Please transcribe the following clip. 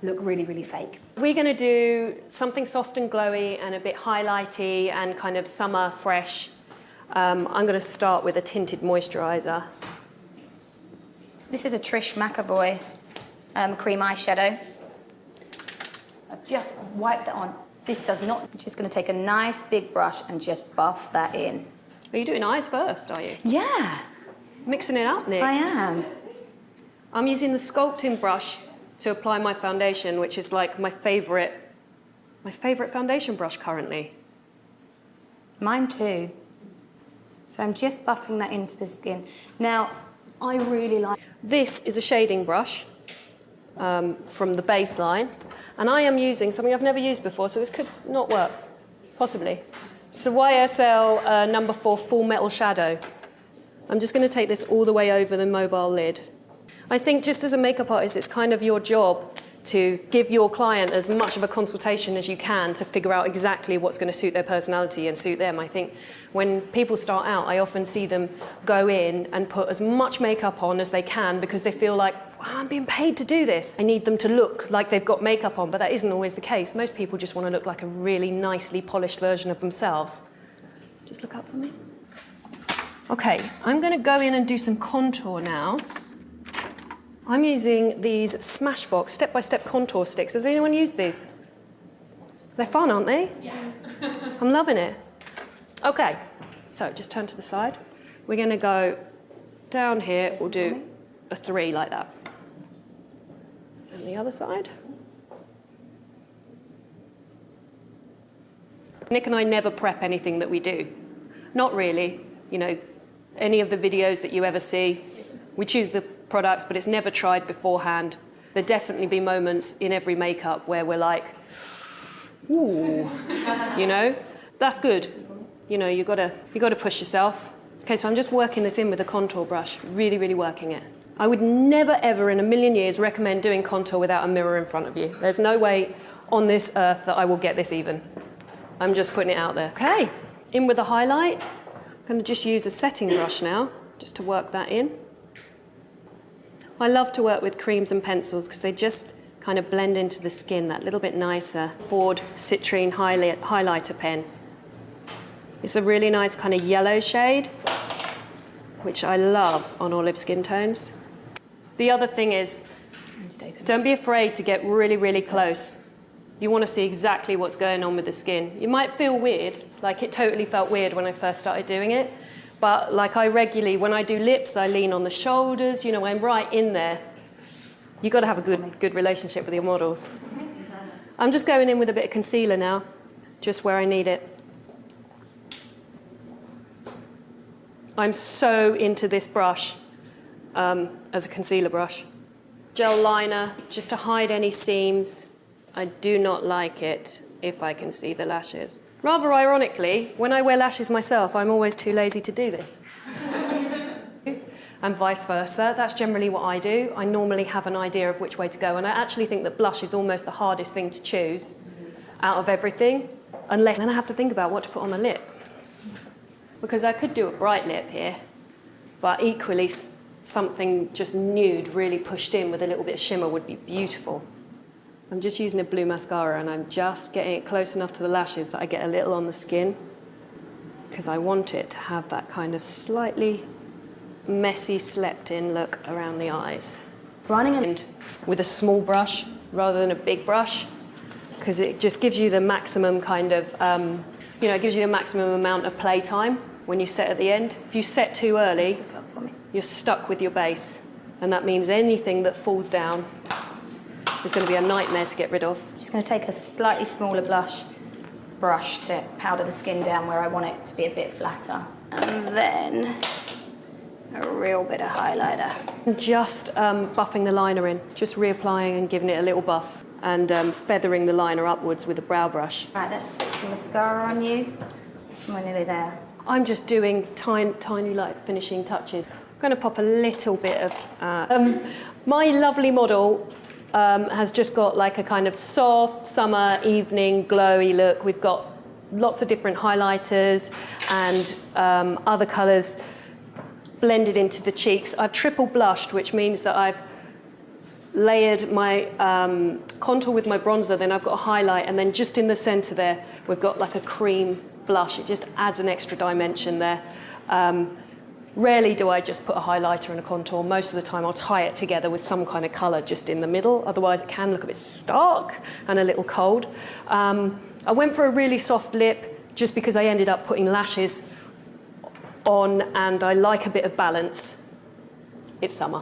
look really, really fake. We're going to do something soft and glowy and a bit highlighty and kind of summer fresh. I'm going to start with a tinted moisturiser. This is a Trish McAvoy cream eyeshadow. I've just wiped it on. This does not, I'm just going to take a nice big brush and just buff that in. Are you doing eyes first, are you? Yeah. Mixing it up, Nick. I am. I'm using the sculpting brush to apply my foundation, which is like my favourite foundation brush currently. Mine too. So I'm just buffing that into the skin. Now, I really like... This is a shading brush from the baseline, and I am using something I've never used before, so this could not work, possibly. It's a YSL number 4 Full Metal Shadow. I'm just going to take this all the way over the mobile lid. I think just as a makeup artist, it's kind of your job to give your client as much of a consultation as you can to figure out exactly what's going to suit their personality and suit them. I think when people start out, I often see them go in and put as much makeup on as they can because they feel like, well, I'm being paid to do this. I need them to look like they've got makeup on, but that isn't always the case. Most people just want to look like a really nicely polished version of themselves. Just look up for me. Okay, I'm going to go in and do some contour now. I'm using these Smashbox step-by-step contour sticks. Has anyone used these? They're fun, aren't they? Yes. I'm loving it. Okay, so just turn to the side. We're going to go down here. We'll do a 3 like that. And the other side. Nick and I never prep anything that we do. Not really. You know, any of the videos that you ever see, we choose the products, but it's never tried beforehand. There'll definitely be moments in every makeup where we're like, ooh, you know, that's good. You know, you gotta push yourself. Okay, so I'm just working this in with a contour brush, really, really working it. I would never, ever in a million years recommend doing contour without a mirror in front of you. There's no way on this earth that I will get this even. I'm just putting it out there. Okay, in with the highlight. I'm gonna just use a setting brush now, just to work that in. I love to work with creams and pencils because they just kind of blend into the skin that little bit nicer. Ford Citrine highlighter pen. It's a really nice kind of yellow shade, which I love on olive skin tones. The other thing is, don't be afraid to get really, really close. You want to see exactly what's going on with the skin. You might feel weird, like it totally felt weird when I first started doing it. But like I regularly, when I do lips, I lean on the shoulders, you know, I'm right in there. You've got to have a good relationship with your models. I'm just going in with a bit of concealer now, just where I need it. I'm so into this brush as a concealer brush. Gel liner, just to hide any seams. I do not like it if I can see the lashes. Rather ironically, when I wear lashes myself, I'm always too lazy to do this. And vice versa. That's generally what I do. I normally have an idea of which way to go, and I actually think that blush is almost the hardest thing to choose out of everything, unless then I have to think about what to put on the lip. Because I could do a bright lip here, but equally something just nude, really pushed in with a little bit of shimmer would be beautiful. I'm just using a blue mascara and I'm just getting it close enough to the lashes that I get a little on the skin because I want it to have that kind of slightly messy, slept-in look around the eyes. Running and with a small brush rather than a big brush because it just gives you the maximum kind of, you know, it gives you the maximum amount of play time when you set at the end. If you set too early, you're stuck with your base, and that means anything that falls down is going to be a nightmare to get rid of. I'm just going to take a slightly smaller brush to powder the skin down where I want it to be a bit flatter. And then a real bit of highlighter. Just buffing the liner in, just reapplying and giving it a little buff, and feathering the liner upwards with a brow brush. Right, let's put some mascara on you. We're nearly there. I'm just doing tiny like finishing touches. I'm going to pop a little bit of... my lovely model has just got like a kind of soft summer evening glowy look. We've got lots of different highlighters and other colours blended into the cheeks. I've triple blushed, which means that I've layered my contour with my bronzer, then I've got a highlight, and then just in the center there, we've got like a cream blush. It just adds an extra dimension there. Rarely do I just put a highlighter and a contour. Most of the time I'll tie it together with some kind of color just in the middle. Otherwise it can look a bit stark and a little cold. I went for a really soft lip just because I ended up putting lashes on, and I like a bit of balance. It's summer.